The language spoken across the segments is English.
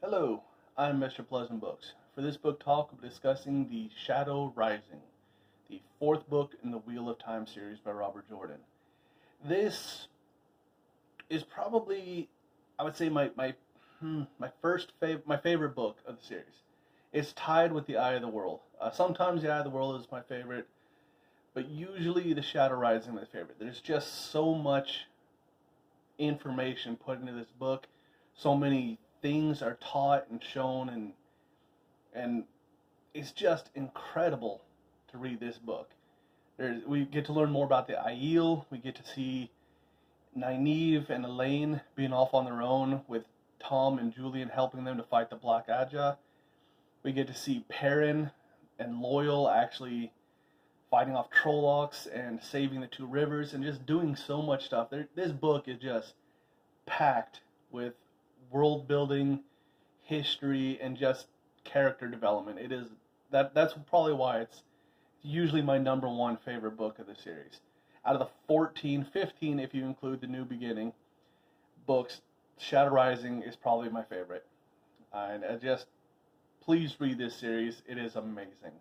Hello, I'm Mr. Pleasant Books. For this book talk, we'll be discussing The Shadow Rising, the fourth book in the Wheel of Time series by Robert Jordan. This is probably, I would say, my favorite book of the series. It's tied with The Eye of the World. Sometimes The Eye of the World is my favorite, but usually The Shadow Rising is my favorite. There's just so much information put into this book, so many things are taught and shown, and it's just incredible to read this book. We get to learn more about the Aiel. We get to see Nyneave and Elyane being off on their own with Tom and Julian helping them to fight the Black Ajah. We get to see Perrin and Loyal actually fighting off Trollocs and saving the two rivers and just doing so much stuff. This book is just packed with world building, history, and just character development. That's probably why it's usually my number one favorite book of the series. Out of the 14, 15 if you include the New Beginning books, Shadow Rising is probably my favorite. And please read this series. It is amazing.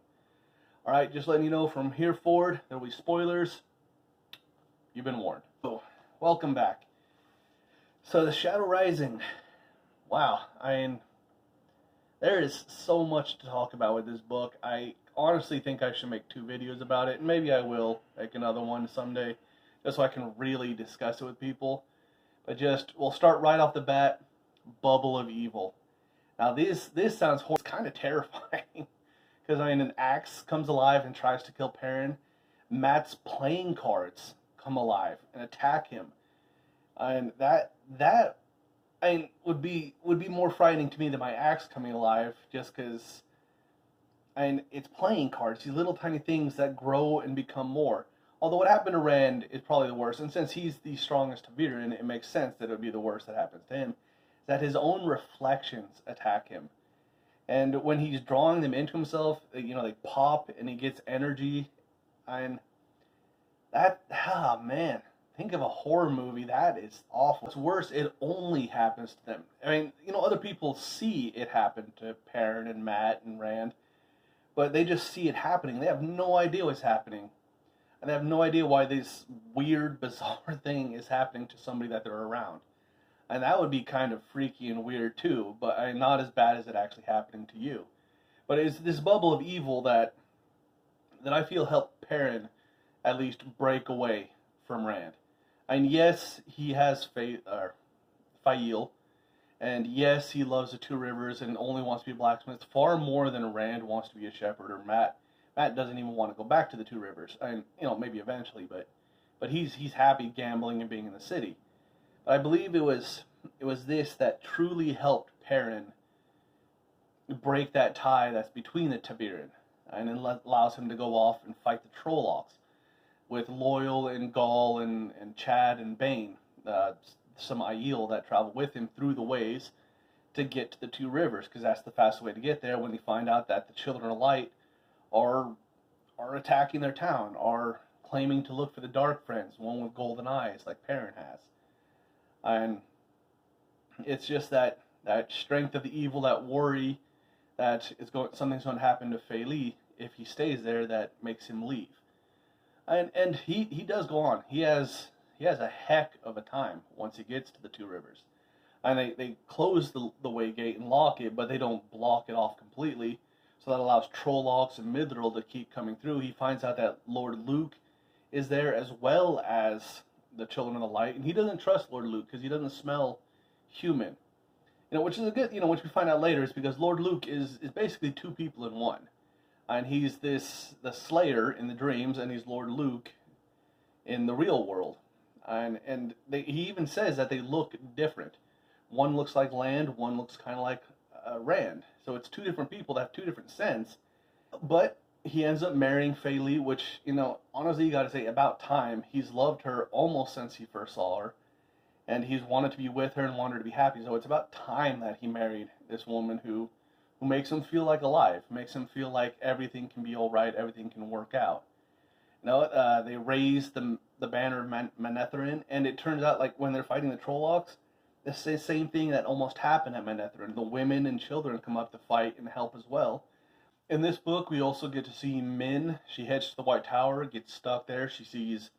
Alright, just letting you know from here forward, there will be spoilers. You've been warned. So, welcome back. So, The Shadow Rising. Wow, there is so much to talk about with this book. I honestly think I should make 2 videos about it, and maybe I will make another one someday, just so I can really discuss it with people. But we'll start right off the bat, Bubble of Evil. Now this sounds kind of terrifying, because an axe comes alive and tries to kill Perrin. Matt's playing cards come alive and attack him, and that would be more frightening to me than my axe coming alive, just because it's playing cards, these little tiny things that grow and become more. Although what happened to Rand is probably the worst, and since he's the strongest ta'veren, it makes sense that it would be the worst that happens to him, that his own reflections attack him. And when he's drawing them into himself, they pop and he gets energy, and man. Think of a horror movie. That is awful. What's worse, it only happens to them. Other people see it happen to Perrin and Matt and Rand, but they just see it happening. They have no idea what's happening. And they have no idea why this weird, bizarre thing is happening to somebody that they're around. And that would be kind of freaky and weird too, but not as bad as it actually happening to you. But it's this bubble of evil that I feel helped Perrin at least break away from Rand. And yes, he has Aiel, and yes, he loves the two rivers and only wants to be a blacksmith far more than Rand wants to be a shepherd, or Matt. Matt doesn't even want to go back to the two rivers, and maybe eventually, but he's happy gambling and being in the city. But I believe it was this that truly helped Perrin break that tie that's between the ta'veren, and it allows him to go off and fight the Trollocs with Loyal and Gaul and Chad and Bane, some Aiel that travel with him through the ways to get to the two rivers, because that's the fastest way to get there when they find out that the Children of Light are attacking their town, are claiming to look for the Dark Friends, one with golden eyes like Perrin has. And it's just that strength of the evil, that worry that something's going to happen to Feli if he stays there, that makes him leave. And he does go on. He has a heck of a time once he gets to the two rivers. And they close the way gate and lock it, but they don't block it off completely. So that allows Trollocs and Mithril to keep coming through. He finds out that Lord Luke is there, as well as the Children of the Light. And he doesn't trust Lord Luke because he doesn't smell human. Which is which we find out later, is because Lord Luke is basically two people in one. And he's the Slayer in the dreams, and he's Lord Luke in the real world. And he even says that they look different. One looks like Land, one looks kind of like Rand. So it's two different people that have two different scents. But he ends up marrying Feli, which, honestly, you gotta say, about time. He's loved her almost since he first saw her. And he's wanted to be with her and wanted her to be happy. So it's about time that he married this woman who makes him feel like alive, makes him feel like everything can be all right, everything can work out. They raise the banner of Manetheren, and it turns out, like, when they're fighting the Trollocs, the same thing that almost happened at Manetheren. The women and children come up to fight and help as well. In this book, we also get to see Min. She heads to the White Tower, gets stuck there. She sees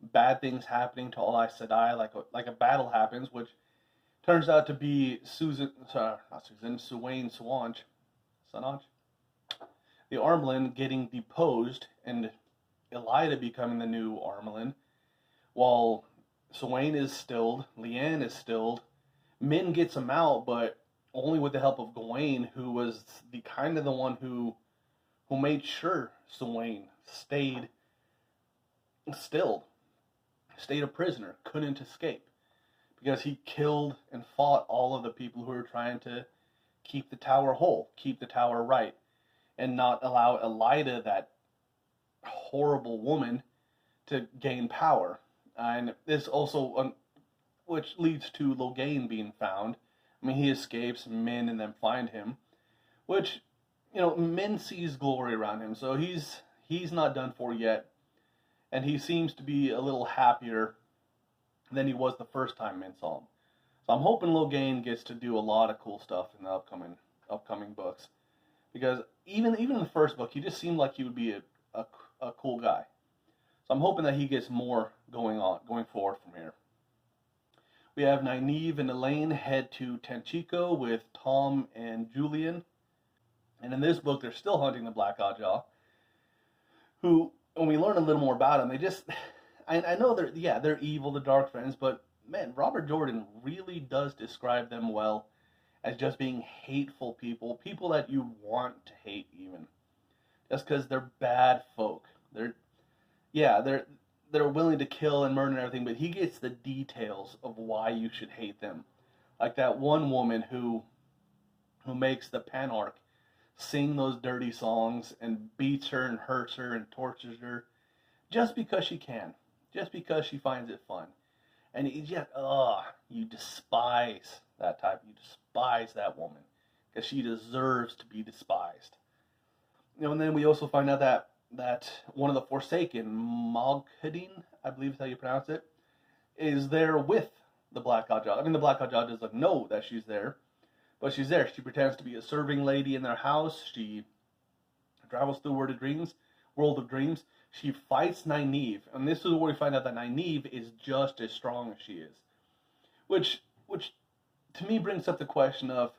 bad things happening to all Aes Sedai, like a battle happens, which turns out to be Suwain Sanaj, the Armelin getting deposed, and Elyane becoming the new Armelin, while Suwain is stilled, Leanne is stilled. Min gets him out, but only with the help of Gawain, who was the one who made sure Suwain stayed stilled, stayed a prisoner, couldn't escape, because he killed and fought all of the people who were trying to keep the tower whole, keep the tower right, and not allow Elyane, that horrible woman, to gain power. And this also, which leads to Logain being found. I mean, he escapes, Min and them find him, which, Min sees glory around him, so he's not done for yet, and he seems to be a little happier than he was the first time Min saw him. So I'm hoping Logain gets to do a lot of cool stuff in the upcoming books, because even in the first book, he just seemed like he would be a cool guy. So I'm hoping that he gets more going forward from here. We have Nyneave and Elyane head to Tanchico with Tom and Julian. And in this book, they're still hunting the Black Ajah, who, when we learn a little more about them, I know they're evil, the Dark Friends, but man, Robert Jordan really does describe them well as just being hateful people that you want to hate even, just because they're bad folk. They're willing to kill and murder and everything, but he gets the details of why you should hate them. Like that one woman who makes the Panarch sing those dirty songs and beats her and hurts her and tortures her just because she can, just because she finds it fun. And you despise that type. You despise that woman because she deserves to be despised. And then we also find out that one of the Forsaken, Moghedin, I believe is how you pronounce it, is there with the Black Ajah. I mean, the Black Ajah doesn't know that she's there, but she's there. She pretends to be a serving lady in their house. She travels through World of Dreams. She fights Nyneave, and this is where we find out that Nyneave is just as strong as she is. Which to me brings up the question of,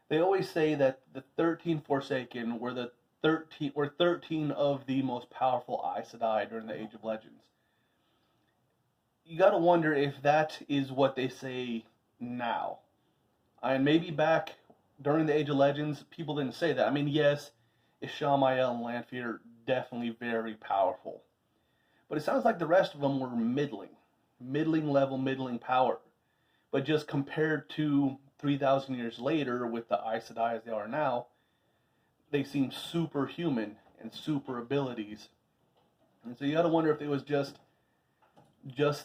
they always say that the 13 Forsaken were 13 of the most powerful Aes Sedai during the Age of Legends. You gotta wonder if that is what they say now. And maybe back during the Age of Legends, people didn't say that. I mean, yes, Isham, Aiel, and Lanfear definitely very powerful. But it sounds like the rest of them were middling level, middling power. But just compared to 3,000 years later with the Aes Sedai as they are now, they seem superhuman and super abilities. And so you gotta wonder if it was just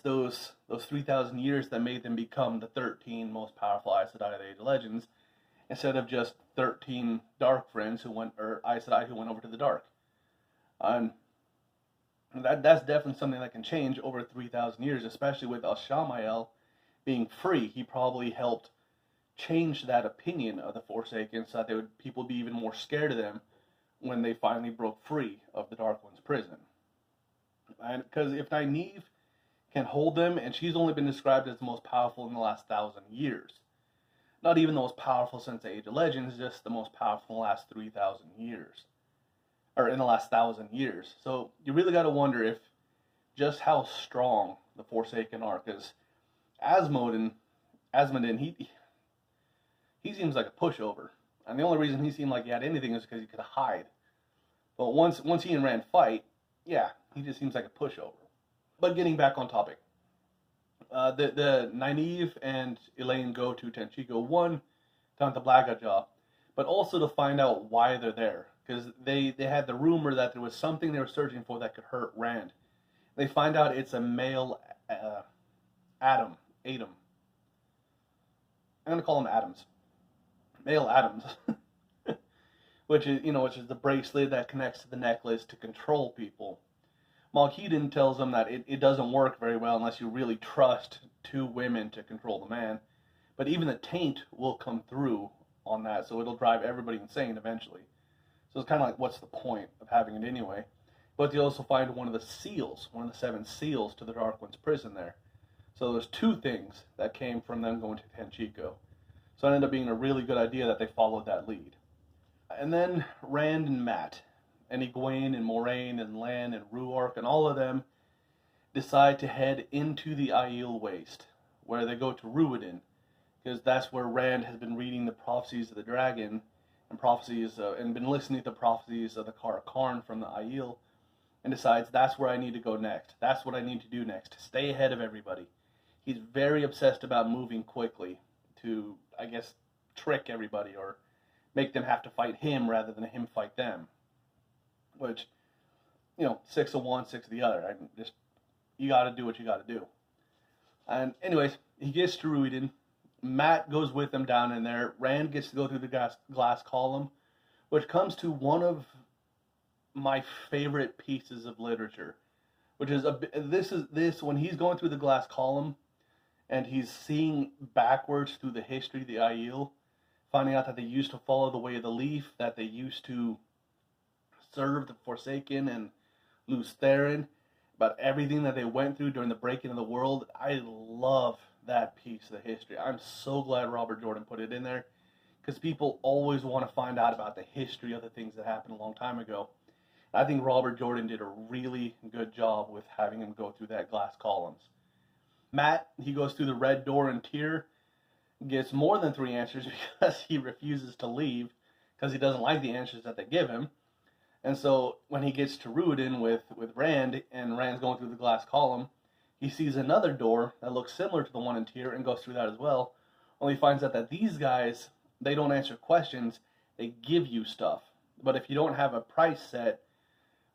those 3,000 years that made them become the 13 most powerful Aes Sedai of the Age of Legends, instead of just 13 Dark Friends or Aes Sedai who went over to the Dark. That's definitely something that can change over 3,000 years, especially with Ashamael being free. He probably helped change that opinion of the Forsaken so that people would be even more scared of them when they finally broke free of the Dark One's prison. And because if Nyneave can hold them, and she's only been described as the most powerful in the last 1,000 years, not even the most powerful since the Age of Legends, just the most powerful in the last 3,000 years. Or in the last 1,000 years. So you really got to wonder if just how strong the Forsaken are, because Asmodin, he seems like a pushover, and the only reason he seemed like he had anything is because he could hide. But once he and Rand fight, yeah, he just seems like a pushover. But getting back on topic, the Nyneave and Elyane go to Tanchico, one, to hunt the Black Ajah, but also to find out why they're there. Because they had the rumor that there was something they were searching for that could hurt Rand. They find out it's a male Adam. I'm going to call him Adams. Male Adams. which is the bracelet that connects to the necklace to control people. Moghedin tells them that it doesn't work very well unless you really trust two women to control the man. But even the taint will come through on that, so it'll drive everybody insane eventually. So it's kind of like, what's the point of having it anyway? But they also find one of the seals, one of the 7 seals to the Dark One's prison there. So there's 2 things that came from them going to Tenchico. So it ended up being a really good idea that they followed that lead. And then Rand and Mat, and Egwene and Moraine and Lan and Ruark and all of them decide to head into the Aiel Waste, where they go to Ruidin, because that's where Rand has been reading the prophecies of the dragon and prophecies and been listening to the prophecies of the Karn from the Aiel, and decides that's where I need to go next. That's what I need to do next, to stay ahead of everybody. He's very obsessed about moving quickly to, I guess, trick everybody or make them have to fight him rather than him fight them. Which, 6 of one, 6 of the other. You got to do what you got to do. And anyways, he gets to Ruidin. Mat goes with him down in there. Rand gets to go through the glass column, which comes to one of my favorite pieces of literature, which is this when he's going through the glass column and he's seeing backwards through the history of the Aiel, finding out that they used to follow the way of the leaf, that they used to serve the Forsaken and Lews Therin, about everything that they went through during the breaking of the world. I love that piece of the history. I'm so glad Robert Jordan put it in there, because people always want to find out about the history of the things that happened a long time ago. I think Robert Jordan did a really good job with having him go through that glass columns. Mat, he goes through the red door in Tyr, gets more than 3 answers because he refuses to leave because he doesn't like the answers that they give him. And so when he gets to Ruidin with Rand, and Rand's going through the glass column, he sees another door that looks similar to the one in Tyr and goes through that as well. Only finds out that these guys, they don't answer questions, they give you stuff. But if you don't have a price set,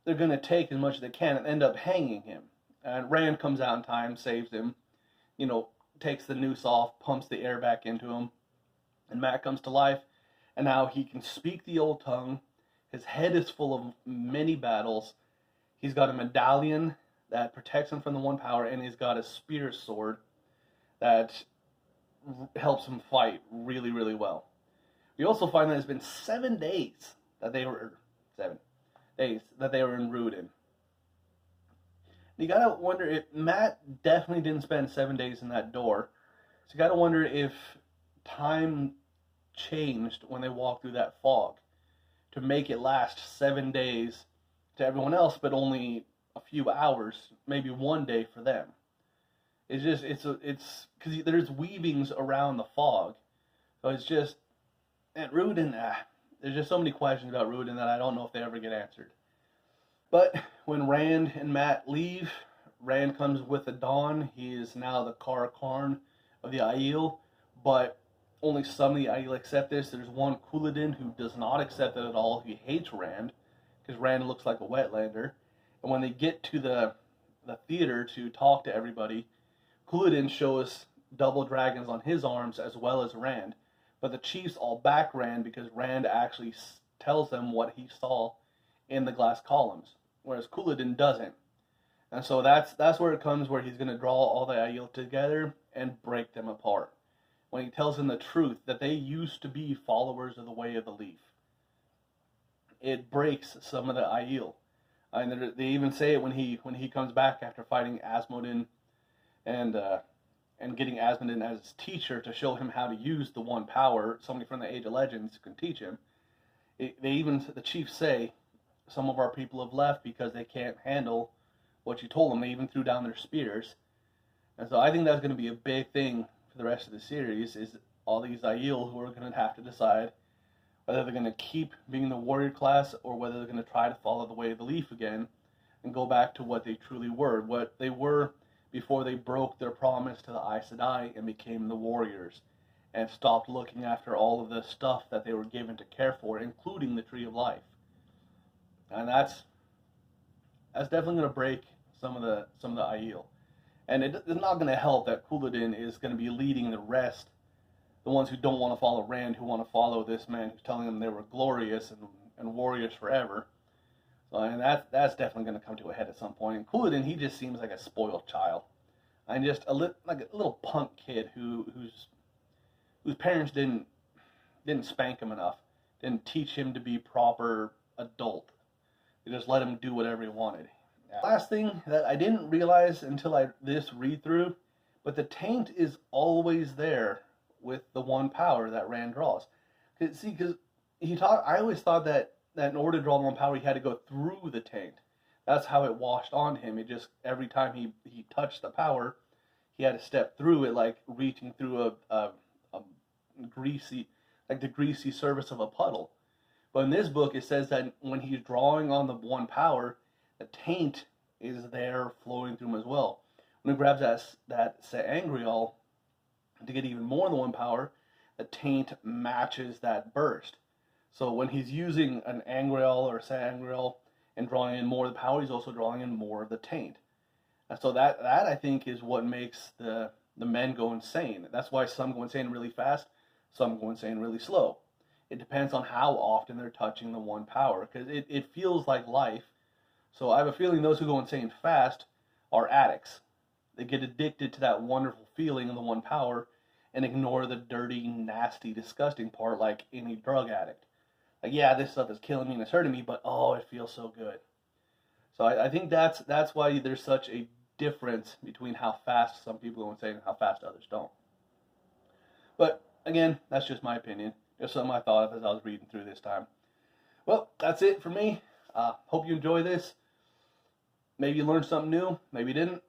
they're going to take as much as they can and end up hanging him. And Rand comes out in time, saves him, takes the noose off, pumps the air back into him, and Mat comes to life, and now he can speak the old tongue. His head is full of many battles. He's got a medallion that protects him from the one power, and he's got a spear sword that helps him fight really, really well. We also find that it's been 7 days that they were in Ruidin. You gotta wonder if Mat definitely didn't spend 7 days in that door. So you gotta wonder if time changed when they walked through that fog to make it last 7 days to everyone else, but only a few hours, maybe 1 day for them. It's because there's weavings around the fog, so it's just at Ruidin. There's just so many questions about Ruidin that I don't know if they ever get answered. But when Rand and Mat leave, Rand comes with the Dawn. He is now the Karn of the Aiel, but only some of the Aiel accept this. There's one, Couladin, who does not accept it at all. He hates Rand, because Rand looks like a wetlander. And when they get to the theater to talk to everybody, Couladin shows double dragons on his arms as well as Rand. But the chiefs all back Rand because Rand actually tells them what he saw in the glass columns, whereas Couladin doesn't. And so that's where it comes, where he's going to draw all the Aiel together and break them apart. When he tells them the truth, that they used to be followers of the way of the leaf. It breaks some of the Aiel. And they even say it when he comes back after fighting Asmodin and getting Asmodin as his teacher to show him how to use the one power. Somebody from the Age of Legends can teach him. The chiefs say, some of our people have left because they can't handle what you told them. They even threw down their spears. And so I think that's going to be a big thing for the rest of the series, is all these Aiel who are going to have to decide whether they're going to keep being the warrior class or whether they're going to try to follow the way of the leaf again and go back to what they truly were, what they were before they broke their promise to the Aes Sedai and became the warriors and stopped looking after all of the stuff that they were given to care for, including the Tree of Life. And that's definitely going to break some of the Aiel. And it's not going to help that Couladin is going to be leading the rest, the ones who don't want to follow Rand, who want to follow this man who's telling them they were glorious and warriors forever. So, and that's definitely going to come to a head at some point. And Couladin, he just seems like a spoiled child. And just like a little punk kid who's whose parents didn't spank him enough, didn't teach him to be proper adult. They just let him do whatever he wanted. Last thing that I didn't realize until this read through, but the taint is always there with the one power that Rand draws. See, because I always thought that in order to draw the one power, he had to go through the taint. That's how it washed on him. It just, every time he touched the power, he had to step through it, like reaching through a greasy, like the greasy surface of a puddle. But in this book, it says that when he's drawing on the one power, the taint is there flowing through him as well. When he grabs that sangreal to get even more than one power, the taint matches that burst. So when he's using an angreal or sangreal and drawing in more of the power, he's also drawing in more of the taint. And so that I think is what makes the men go insane. That's why some go insane really fast, some go insane really slow. It depends on how often they're touching the one power, because it feels like life. So I have a feeling those who go insane fast are addicts. They get addicted to that wonderful feeling of the one power and ignore the dirty, nasty, disgusting part, like any drug addict. Like, yeah, this stuff is killing me and it's hurting me, but oh, it feels so good. So I think that's why there's such a difference between how fast some people go insane and how fast others don't. But again, that's just my opinion. Just something I thought of as I was reading through this time. Well, that's it for me. Hope you enjoy this. Maybe you learned something new. Maybe you didn't.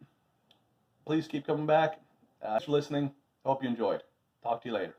Please keep coming back. Thanks for listening. Hope you enjoyed. Talk to you later.